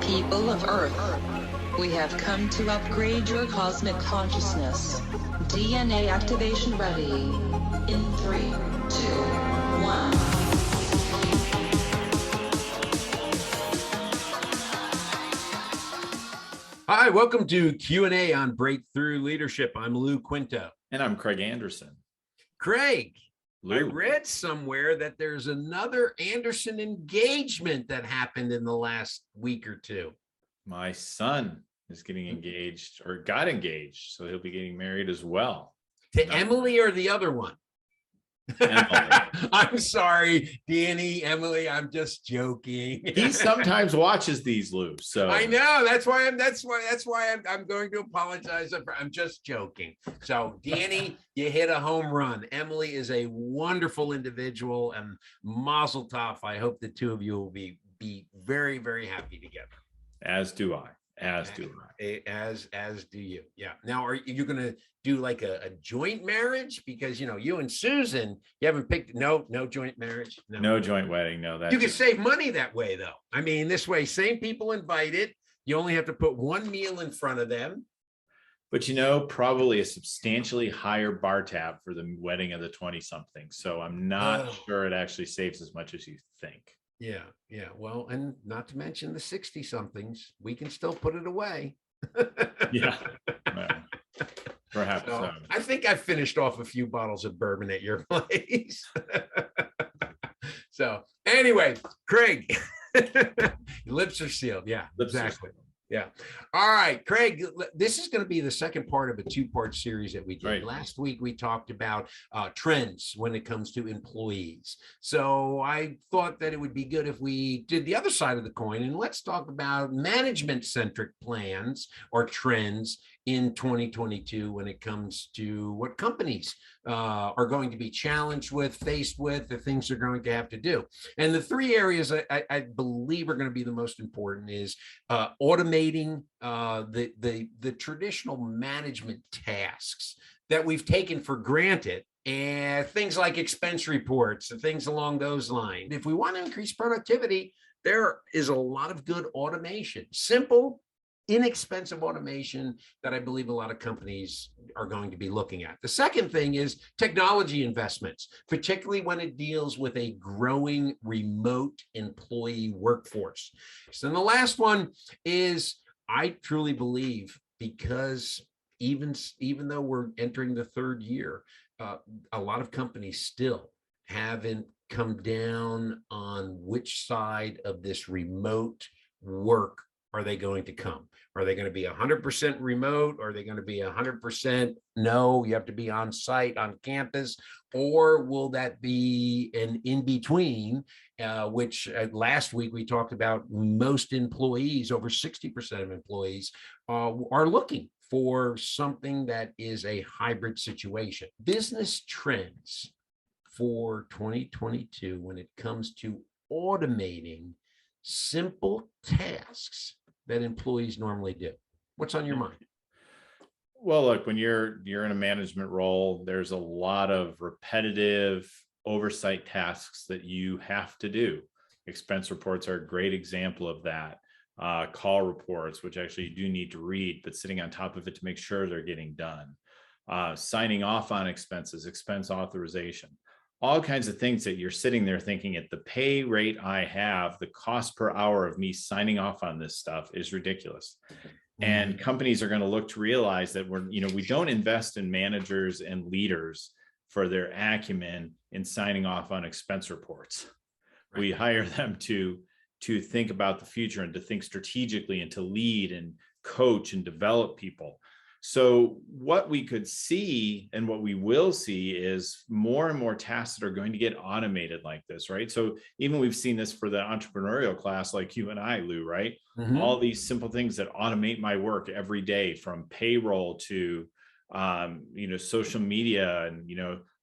People of Earth, we have come to upgrade your cosmic consciousness. DNA activation ready. In 3, 2, 1. Hi, welcome to Q&A on Breakthrough Leadership. I'm Lou Quinto. And I'm Craig Anderson. Craig, Lou. I read somewhere that there's another Anderson engagement that happened in the last week or two. My son is getting engaged, or got engaged, so he'll be getting married as well. To Emily or the other one? I'm sorry, Danny, Emily, I'm just joking. He sometimes watches these, Lou. So I know that's why I'm going to apologize. I'm just joking. So Danny, you hit a home run. Emily is a wonderful individual, and mazel tov. I hope the two of you will be very, very happy together. As do I. As do you. Yeah. Now, are you going to do like a joint marriage? Because, you know, you and Susan, you haven't picked, no joint marriage. No joint wedding. No, that you can save money that way, though. I mean, this way, same people invited. You only have to put one meal in front of them. But, you know, probably a substantially higher bar tab for the wedding of the 20-something. So I'm not sure it actually saves as much as you think. Yeah. Well, and not to mention the 60-somethings, we can still put it away. Yeah. Well, perhaps so. I think I finished off a few bottles of bourbon at your place. So anyway, Craig, your lips are sealed. Yeah, exactly. Yeah. All right, Craig, this is going to be the second part of a two-part series that we did. Right. Last week, we talked about trends when it comes to employees. So I thought that it would be good if we did the other side of the coin, and let's talk about management-centric plans or trends in 2022 when it comes to what companies are going to be challenged with, faced with, the things they're going to have to do. And the three areas I believe are going to be the most important is automating the traditional management tasks that we've taken for granted, and things like expense reports and things along those lines. If we want to increase productivity, there is a lot of good automation, simple, inexpensive automation that I believe a lot of companies are going to be looking at. The second thing is technology investments, particularly when it deals with a growing remote employee workforce. So then the last one is, I truly believe, because even though we're entering the third year, a lot of companies still haven't come down on which side of this remote work are they going to come? Are they going to be 100% remote? Are they going to be 100% no, you have to be on site, on campus? Or will that be an in-between, which last week we talked about most employees, over 60% of employees are looking for something that is a hybrid situation. Business trends for 2022 when it comes to automating simple tasks that employees normally do. What's on your mind? Well, look, when you're in a management role, there's a lot of repetitive oversight tasks that you have to do. Expense reports are a great example of that. Call reports, which actually you do need to read, but sitting on top of it to make sure they're getting done. Signing off on expenses, expense authorization. All kinds of things that you're sitting there thinking, at the pay rate I have, the cost per hour of me signing off on this stuff is ridiculous. And companies are going to look to realize that we don't invest in managers and leaders for their acumen in signing off on expense reports. Right. We hire them to think about the future and to think strategically and to lead and coach and develop people. So what we could see and what we will see is more and more tasks that are going to get automated like this, right? So even we've seen this for the entrepreneurial class like you and I, Lou, right? Mm-hmm. All these simple things that automate my work every day, from payroll to, social media and,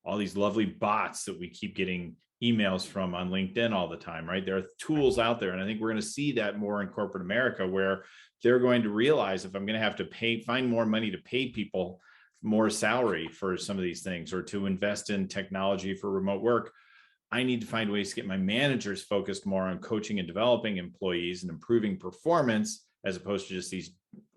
all these lovely bots that we keep getting emails from on LinkedIn all the time, right? There are tools out there. And I think we're going to see that more in corporate America, where they're going to realize, if I'm going to have to find more money to pay people more salary for some of these things, or to invest in technology for remote work, I need to find ways to get my managers focused more on coaching and developing employees and improving performance as opposed to just these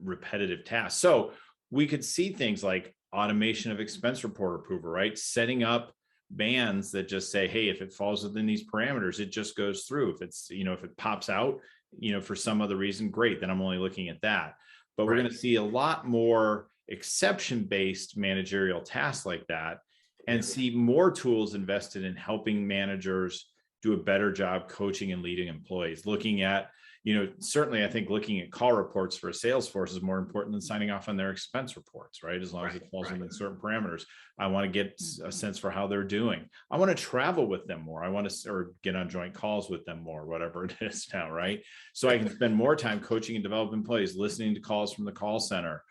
repetitive tasks. So we could see things like automation of expense report approval, right? Setting up bands that just say, hey, if it falls within these parameters, it just goes through. If it's, if it pops out, for some other reason, great, then I'm only looking at that. But we're going to see a lot more exception-based managerial tasks like that, and see more tools invested in helping managers do a better job coaching and leading employees. Looking at, certainly I think looking at call reports for a sales force is more important than signing off on their expense reports, right? As long as it falls within certain parameters. I want to get a sense for how they're doing. I want to travel with them more. I want to, or get on joint calls with them more, whatever it is now, right? So I can spend more time coaching and developing employees, listening to calls from the call center,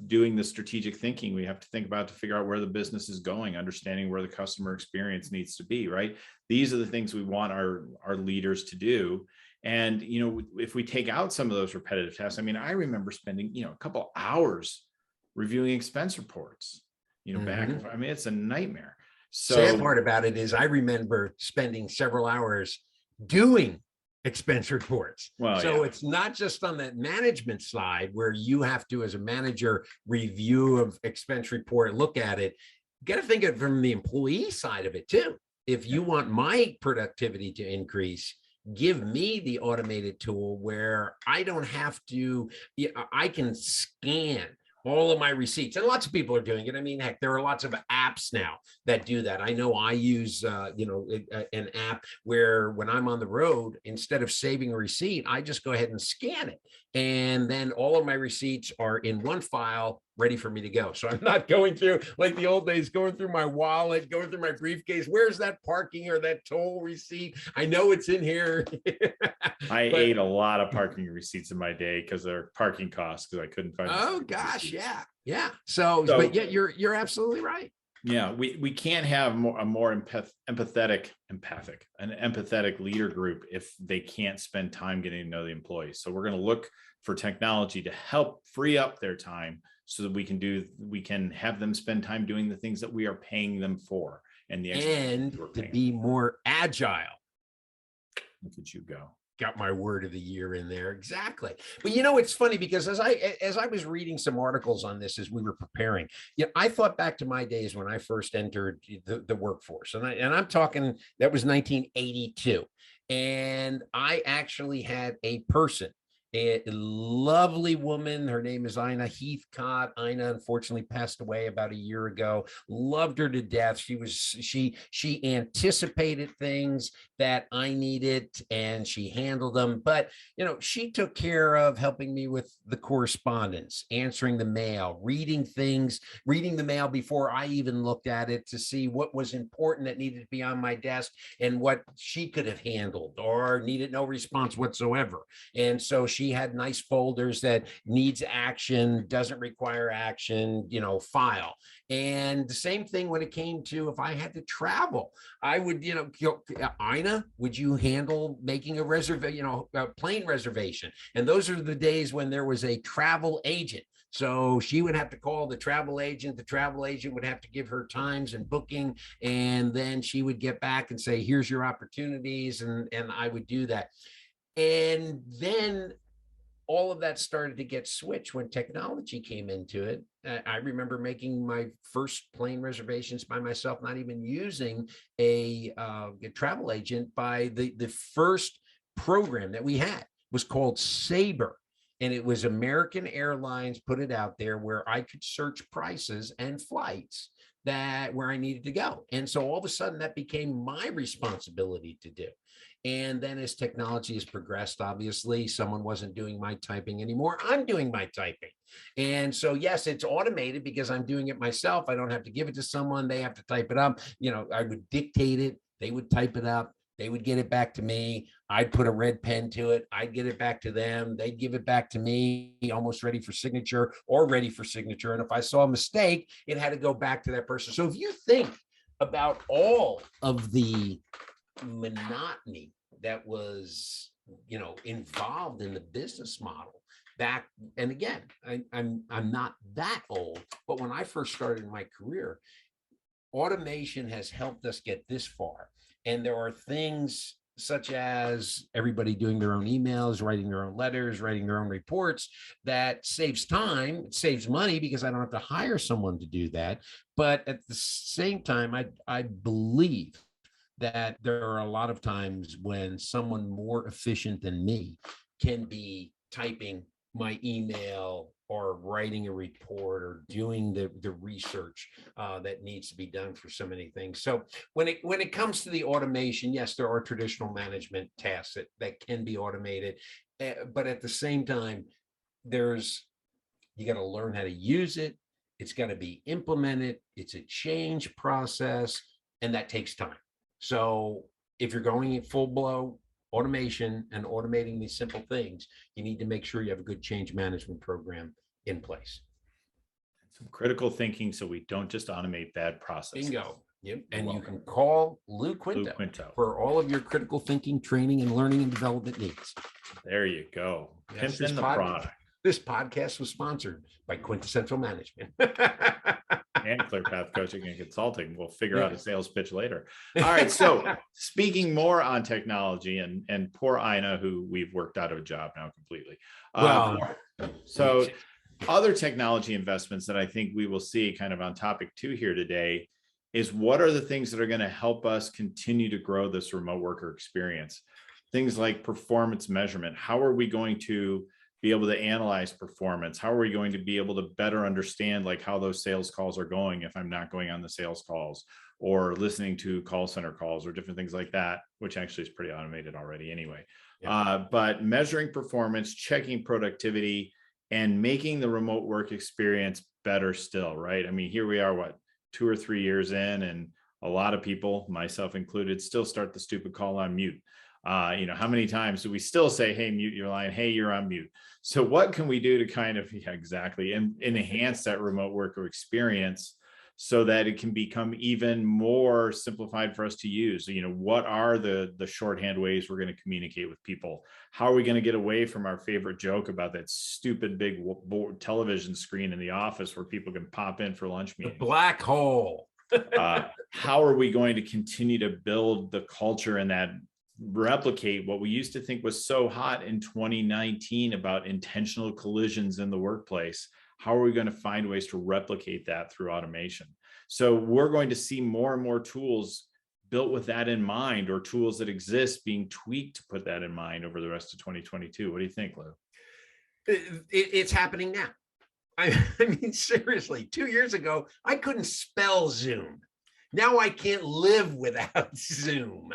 doing the strategic thinking we have to think about to figure out where the business is going, understanding where the customer experience needs to be, right? These are the things we want our leaders to do. And, if we take out some of those repetitive tasks, I remember spending, a couple hours reviewing expense reports, back, it's a nightmare. So sad part about it is I remember spending several hours doing expense reports. Well, so it's not just on that management side where you have to, as a manager, review of expense report, look at it. You got to think of it from the employee side of it too. If you want my productivity to increase, give me the automated tool where I don't have to, I can scan all of my receipts, and lots of people are doing it. Heck, there are lots of apps now that do that. I know I use, an app where when I'm on the road, instead of saving a receipt, I just go ahead and scan it. And then all of my receipts are in one file ready for me to go. So I'm not going through like the old days, going through my wallet, going through my briefcase. Where's that parking or that toll receipt? I know it's in here. I ate a lot of parking receipts in my day because they're parking costs, because I couldn't find. Oh gosh, yeah. So but yeah, you're absolutely right. Yeah, we can't have a more empathetic leader group if they can't spend time getting to know the employees. So we're going to look for technology to help free up their time so that we can have them spend time doing the things that we are paying them for, and to be more agile. Look at you go. Got my word of the year in there. Exactly. But it's funny because as I was reading some articles on this as we were preparing, I thought back to my days when I first entered the workforce, and I'm talking, that was 1982, and I actually had a person, a lovely woman. Her name is Ina Heathcott. Ina unfortunately passed away about a year ago. Loved her to death. She anticipated things that I needed and she handled them. But, she took care of helping me with the correspondence, answering the mail, reading the mail before I even looked at it to see what was important that needed to be on my desk and what she could have handled or needed no response whatsoever. And so she had nice folders that needs action, doesn't require action, file. And the same thing when it came to if I had to travel, I would, Ina, would you handle making a reservation, a plane reservation? And those are the days when there was a travel agent. So she would have to call the travel agent. The travel agent would have to give her times and booking. And then she would get back and say, here's your opportunities. And I would do that. And then all of that started to get switched when technology came into it. I remember making my first plane reservations by myself, not even using a travel agent. By the first program that we had was called Sabre. And it was American Airlines put it out there where I could search prices and flights where I needed to go. And so all of a sudden that became my responsibility to do. And then as technology has progressed, obviously someone wasn't doing my typing anymore. I'm doing my typing. And so, yes, it's automated because I'm doing it myself. I don't have to give it to someone. They have to type it up. I would dictate it. They would type it up. They would get it back to me. I'd put a red pen to it. I'd get it back to them. They'd give it back to me, almost ready for signature or ready for signature. And if I saw a mistake, it had to go back to that person. So if you think about all of the monotony that was, involved in the business model back, and again, I'm not that old, but when I first started my career, automation has helped us get this far. And there are things such as everybody doing their own emails, writing their own letters, writing their own reports, that saves time, it saves money because I don't have to hire someone to do that. But at the same time, I believe that there are a lot of times when someone more efficient than me can be typing my email or writing a report or doing the research that needs to be done for so many things. So when it comes to the automation, yes, there are traditional management tasks that can be automated, but at the same time, you got to learn how to use it. It's got to be implemented. It's a change process, and that takes time. So if you're going in full blow automation and automating these simple things, you need to make sure you have a good change management program in place. Some critical thinking so we don't just automate bad processes. Bingo. Yep. And you can call Lou Quinto for all of your critical thinking training and learning and development needs. There you go. Yes, the product. This podcast was sponsored by Quintessential Management. And ClearPath Coaching and Consulting. We'll figure out a sales pitch later. All right. So speaking more on technology and poor Ina, who we've worked out of a job now completely. So other technology investments that I think we will see kind of on topic 2 here today is what are the things that are going to help us continue to grow this remote worker experience? Things like performance measurement. How are we going to be able to analyze performance? How are we going to be able to better understand like how those sales calls are going if I'm not going on the sales calls or listening to call center calls or different things like that, which actually is pretty automated already anyway. Yeah. But measuring performance, checking productivity, and making the remote work experience better still, right? I mean, here we are, 2 or 3 years in, and a lot of people, myself included, still start the stupid call on mute. How many times do we still say, hey, mute your line, hey, you're on mute? So what can we do to kind of enhance that remote worker experience so that it can become even more simplified for us to use? What are the shorthand ways we're going to communicate with people? How are we going to get away from our favorite joke about that stupid big television screen in the office where people can pop in for lunch meetings? The black hole. How are we going to continue to build the culture and that replicate what we used to think was so hot in 2019 about intentional collisions in the workplace? How are we going to find ways to replicate that through automation? So we're going to see more and more tools built with that in mind, or tools that exist being tweaked to put that in mind over the rest of 2022. What do you think, Lou? It's happening now. I mean, seriously, 2 years ago, I couldn't spell Zoom. Now I can't live without Zoom.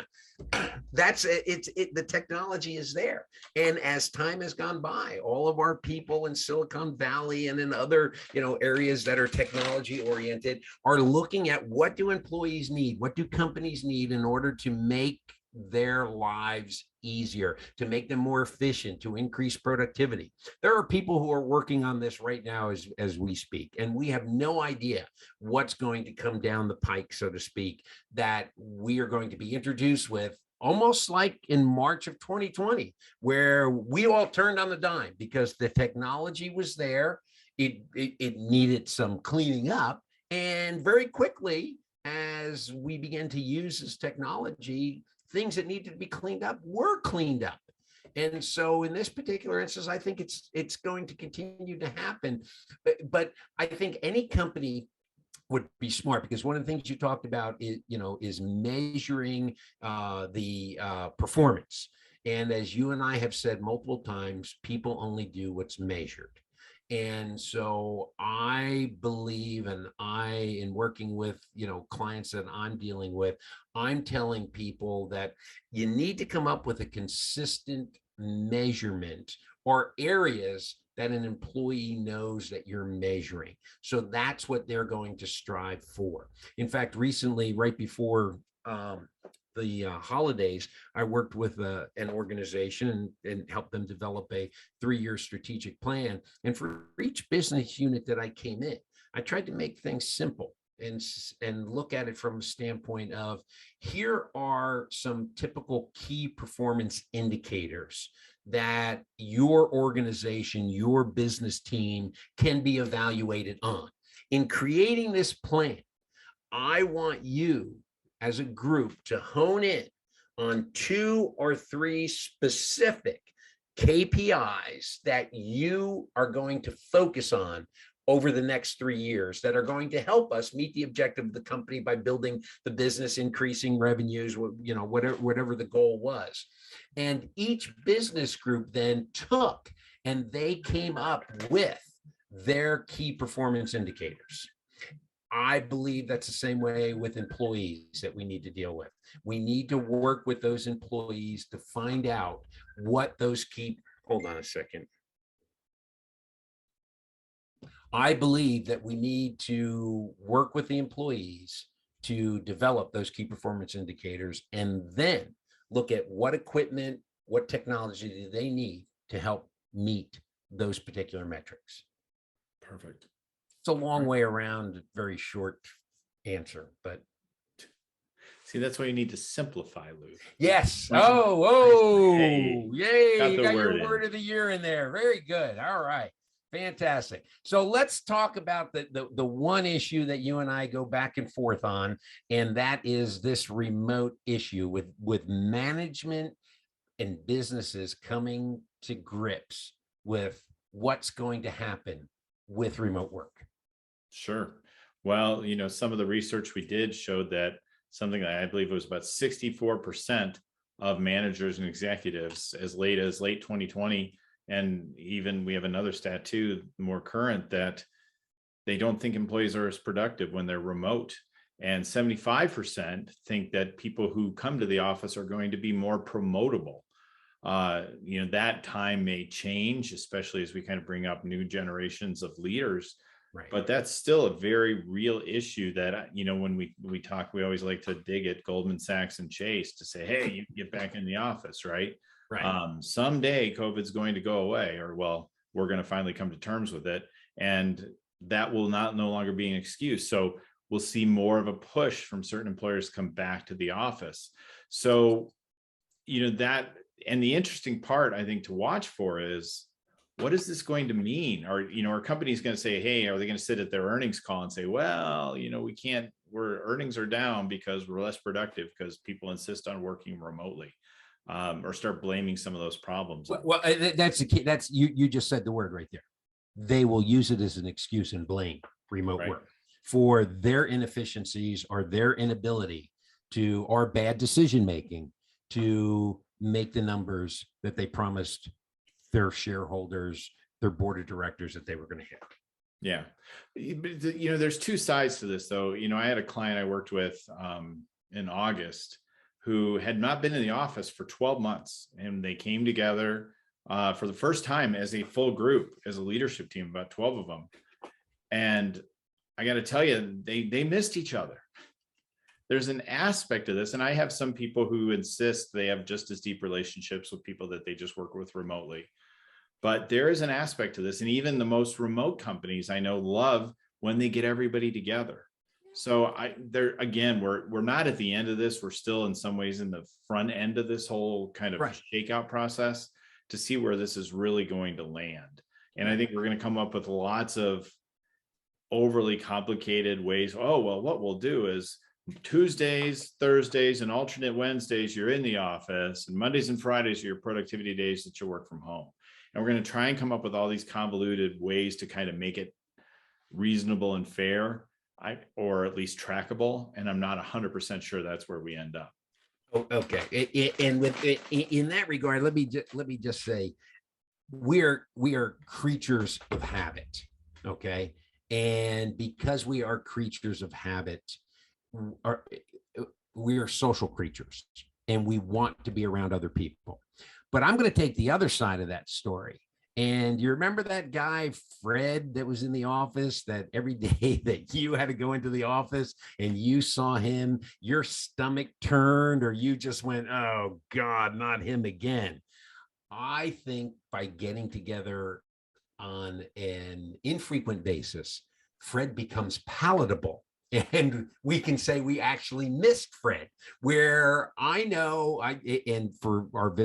That's it. The technology is there. And as time has gone by, all of our people in Silicon Valley and in other, areas that are technology oriented are looking at what do employees need? What do companies need in order to make their lives easier, to make them more efficient, to increase productivity? There are people who are working on this right now as we speak, and we have no idea what's going to come down the pike, so to speak, that we are going to be introduced with, almost like in March of 2020, where we all turned on the dime because the technology was there. It needed some cleaning up, and very quickly, as we began to use this technology, things that needed to be cleaned up were cleaned up. And so in this particular instance, I think it's going to continue to happen. But I think any company would be smart, because one of the things you talked about is measuring the performance. And as you and I have said multiple times, people only do what's measured. And so I believe, and in working with, clients that I'm dealing with, I'm telling people that you need to come up with a consistent measurement or areas that an employee knows that you're measuring. So that's what they're going to strive for. In fact, recently, right before the holidays, I worked with an organization and helped them develop a 3-year strategic plan. And for each business unit that I came in, I tried to make things simple and look at it from a standpoint of, here are some typical key performance indicators that your organization, your business team can be evaluated on. In creating this plan, I want you as a group to hone in on 2 or 3 specific KPIs that you are going to focus on over the next 3 years that are going to help us meet the objective of the company by building the business, increasing revenues, whatever the goal was. And each business group then took and they came up with their key performance indicators. I believe that's the same way with employees that we need to deal with. We need to work with those employees to find out what those key, hold on a second. I believe that we need to work with the employees to develop those key performance indicators and then look at what equipment, what technology do they need to help meet those particular metrics. Perfect. It's a long way around, very short answer, but. See, that's why you need to simplify, Lou. Yes. Oh, hey, yay. You got your word of the year in there. Very good. All right. Fantastic. So let's talk about the one issue that you and I go back and forth on, and that is this remote issue with management and businesses coming to grips with what's going to happen with remote work. Sure. Well, some of the research we did showed that something that I believe it was about 64% of managers and executives as late 2020. And even we have another stat too, more current, that they don't think employees are as productive when they're remote. And 75% think that people who come to the office are going to be more promotable. That time may change, especially as we kind of bring up new generations of leaders. Right. But that's still a very real issue that, when we talk, we always like to dig at Goldman Sachs and Chase to say, hey, you get back in the office, right? Right. Someday COVID's going to go away, or we're going to finally come to terms with it. And that will no longer be an excuse. So we'll see more of a push from certain employers to come back to the office. So, that, and the interesting part I think to watch for is, what is this going to mean? Are companies going to say, hey, are they going to sit at their earnings call and say, well, we can't, earnings are down because we're less productive because people insist on working remotely, or start blaming some of those problems? Well, that's the key. That's you just said the word right there. They will use it as an excuse and blame remote work for their inefficiencies or their inability to, or bad decision making to make the numbers that they promised their shareholders, their board of directors, that they were going to hit. Yeah. There's two sides to this though. I had a client I worked with in August who had not been in the office for 12 months. And they came together for the first time as a full group, as a leadership team, about 12 of them. And I got to tell you, they missed each other. There's an aspect of this, and I have some people who insist they have just as deep relationships with people that they just work with remotely. But there is an aspect to this, and even the most remote companies I know love when they get everybody together. So we're not at the end of this. We're still in some ways in the front end of this whole kind of shakeout process to see where this is really going to land. And I think we're going to come up with lots of overly complicated ways. Oh, well, what we'll do is Tuesdays, Thursdays, and alternate Wednesdays, you're in the office, and Mondays and Fridays are your productivity days that you work from home. And we're going to try and come up with all these convoluted ways to kind of make it reasonable and fair, or at least trackable. And I'm not 100% sure that's where we end up. Okay. And in that regard, let me just say, we are creatures of habit. Okay. And because we are creatures of habit, we are social creatures, and we want to be around other people. But I'm going to take the other side of that story. And you remember that guy, Fred, that was in the office, that every day that you had to go into the office and you saw him, your stomach turned, or you just went, oh God, not him again. I think by getting together on an infrequent basis, Fred becomes palatable. And we can say we actually missed Fred, where I know, and for our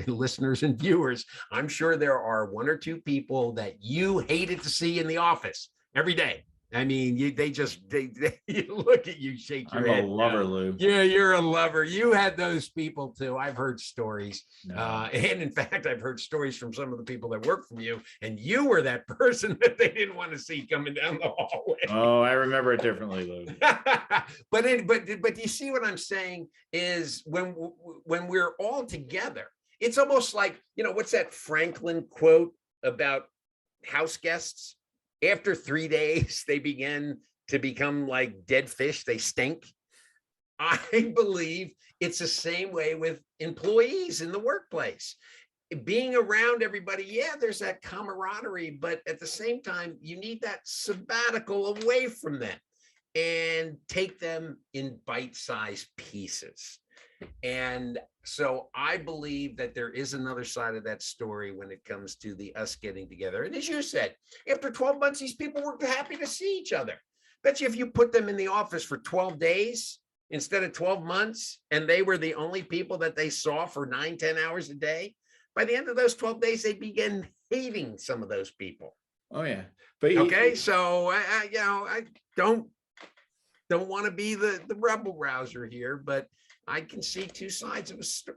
listeners and viewers, I'm sure there are 1 or 2 people that you hated to see in the office every day. I mean, they you look at you, shake your head. I'm a lover, Lou. Yeah, you're a lover. You had those people too. I've heard stories. No. And in fact, I've heard stories from some of the people that work from you, and you were that person that they didn't want to see coming down the hallway. Oh, I remember it differently, Lou. but you see what I'm saying is when we're all together, it's almost like, what's that Franklin quote about house guests? After 3 days, they begin to become like dead fish. They stink. I believe it's the same way with employees in the workplace. Being around everybody, yeah, there's that camaraderie, but at the same time, you need that sabbatical away from them and take them in bite-sized pieces. And so I believe that there is another side of that story when it comes to us getting together. And as you said, after 12 months, these people were happy to see each other. Bet you if you put them in the office for 12 days instead of 12 months, and they were the only people that they saw for 9-10 hours a day, by the end of those 12 days, they begin hating some of those people. Oh yeah. But okay, so I don't want to be the rebel rouser here, but I can see two sides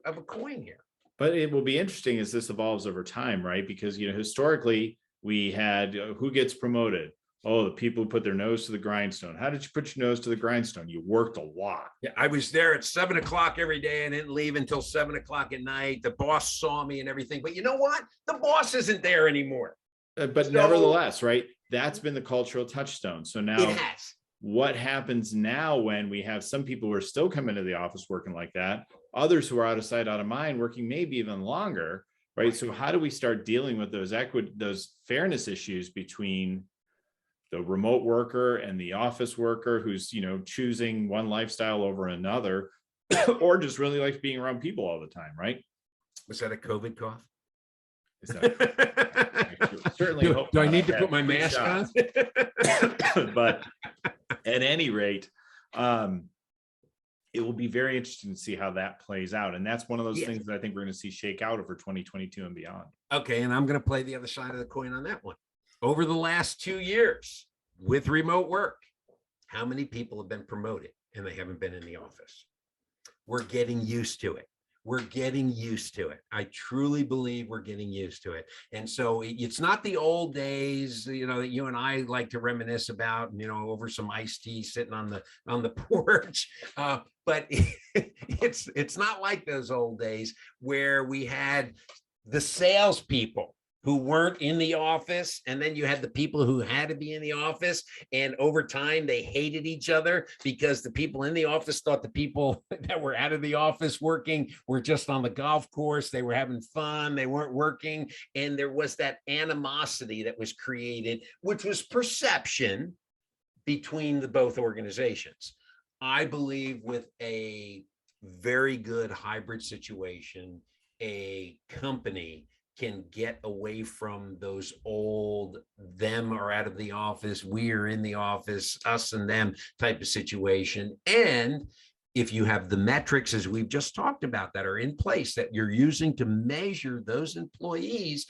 of a coin here. But it will be interesting as this evolves over time, right? Because, historically we had who gets promoted? Oh, the people who put their nose to the grindstone. How did you put your nose to the grindstone? You worked a lot. Yeah, I was there at 7 o'clock every day and didn't leave until 7 o'clock at night. The boss saw me and everything. But you know what? The boss isn't there anymore. But nevertheless, right? That's been the cultural touchstone. So now it has. What happens now when we have some people who are still coming to the office working like that, others who are out of sight, out of mind, working maybe even longer, right? So how do we start dealing with those fairness issues between the remote worker and the office worker who's, choosing one lifestyle over another, or just really likes being around people all the time, right? Was that a COVID cough? Is that certainly do I need to put my mask on? But at any rate, it will be very interesting to see how that plays out. And that's one of those things that I think we're going to see shake out over 2022 and beyond. Okay. And I'm going to play the other side of the coin on that one. Over the last 2 years with remote work, how many people have been promoted and they haven't been in the office? We're getting used to it. We're getting used to it. I truly believe we're getting used to it. And so it's not the old days, that you and I like to reminisce about, over some iced tea sitting on the porch. But it's not like those old days where we had the salespeople who weren't in the office, and then you had the people who had to be in the office, and over time they hated each other because the people in the office thought the people that were out of the office working were just on the golf course. They were having fun, they weren't working, and there was that animosity that was created, which was perception between the both organizations. I believe with a very good hybrid situation, a company can get away from those old them are out of the office, we are in the office, us and them type of situation. And if you have the metrics, as we've just talked about, that are in place that you're using to measure those employees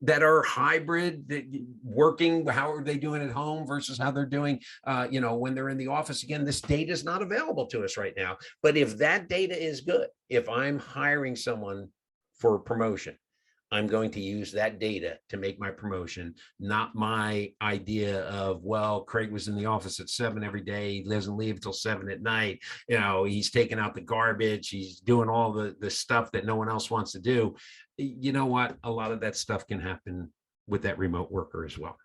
that are hybrid, that working, how are they doing at home versus how they're doing, when they're in the office. Again, this data is not available to us right now. But if that data is good, if I'm hiring someone for a promotion, I'm going to use that data to make my promotion, not my idea of, well, Craig was in the office at 7 every day. He doesn't leave until 7 at night. He's taking out the garbage. He's doing all the stuff that no one else wants to do. You know what? A lot of that stuff can happen with that remote worker as well.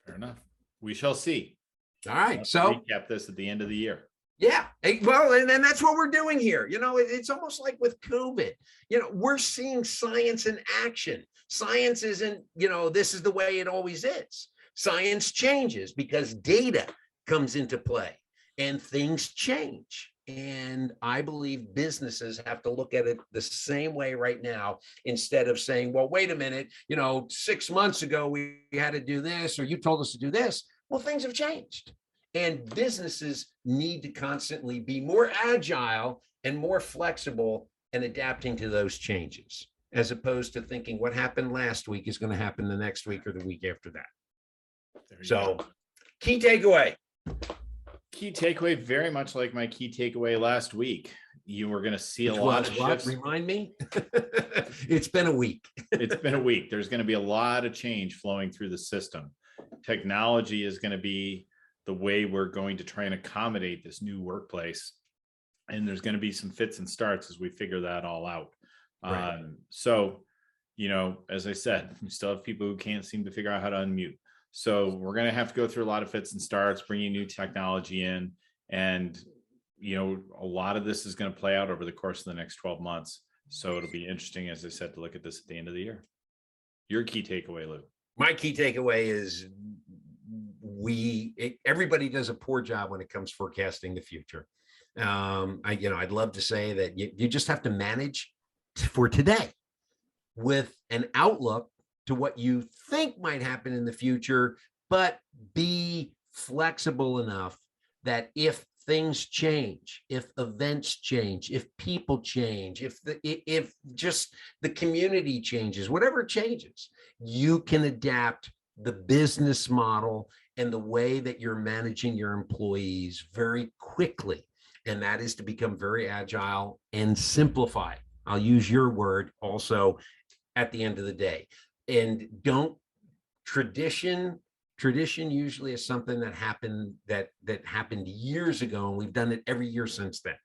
Fair enough. We shall see. All right. So recap this at the end of the year. Yeah, well, and then that's what we're doing here. It's almost like with COVID, we're seeing science in action. Science isn't, this is the way it always is. Science changes because data comes into play and things change. And I believe businesses have to look at it the same way right now, instead of saying, well, wait a minute, 6 months ago, we had to do this, or you told us to do this. Well, things have changed. And businesses need to constantly be more agile and more flexible and adapting to those changes, as opposed to thinking what happened last week is going to happen the next week or the week after that. So Key takeaway. Key takeaway, very much like my key takeaway last week. You were going to see a lot of shifts. Remind me. It's been a week. It's been a week. There's going to be a lot of change flowing through the system. Technology is going to be the way we're going to try and accommodate this new workplace. And there's going to be some fits and starts as we figure that all out. Right. So, as I said, we still have people who can't seem to figure out how to unmute. So we're going to have to go through a lot of fits and starts, bringing new technology in. And, a lot of this is going to play out over the course of the next 12 months. So it'll be interesting, as I said, to look at this at the end of the year. Your key takeaway, Lou. My key takeaway is everybody does a poor job when it comes forecasting the future. I'd love to say that you just have to manage for today with an outlook to what you think might happen in the future, but be flexible enough that if things change, if events change, if people change, if just the community changes, whatever changes, you can adapt the business model and the way that you're managing your employees very quickly. And that is to become very agile and simplify. I'll use your word also at the end of the day. And don't tradition usually is something that happened that happened years ago, and we've done it every year since then.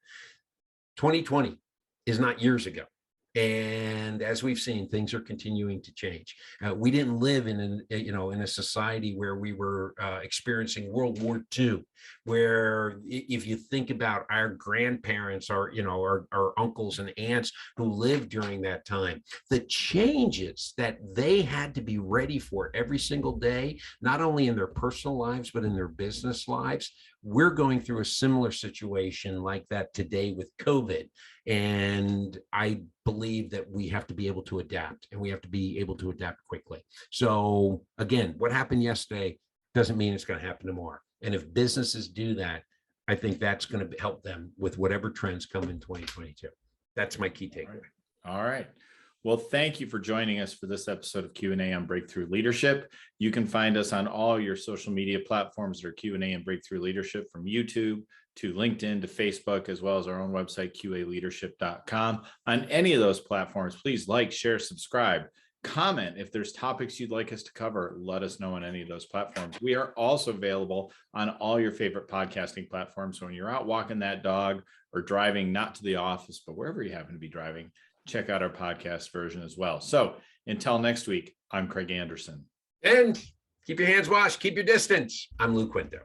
2020 is not years ago. And as we've seen, things are continuing to change. We didn't live in a society where we were experiencing World War II, where if you think about our grandparents, our uncles and aunts who lived during that time, the changes that they had to be ready for every single day, not only in their personal lives, but in their business lives. We're going through a similar situation like that today with COVID. And I believe that we have to be able to adapt, and we have to be able to adapt quickly. So again, what happened yesterday doesn't mean it's going to happen tomorrow. And if businesses do that, I think that's going to help them with whatever trends come in 2022. That's my key takeaway. All right. Well, thank you for joining us for this episode of Q&A on Breakthrough Leadership. You can find us on all your social media platforms or Q&A and Breakthrough Leadership, from YouTube to LinkedIn to Facebook, as well as our own website, qaleadership.com. On any of those platforms, please like, share, subscribe, comment. If there's topics you'd like us to cover, let us know on any of those platforms. We are also available on all your favorite podcasting platforms. So when you're out walking that dog or driving, not to the office, but wherever you happen to be driving, check out our podcast version as well. So until next week, I'm Craig Anderson. And keep your hands washed, keep your distance. I'm Lou Quinto.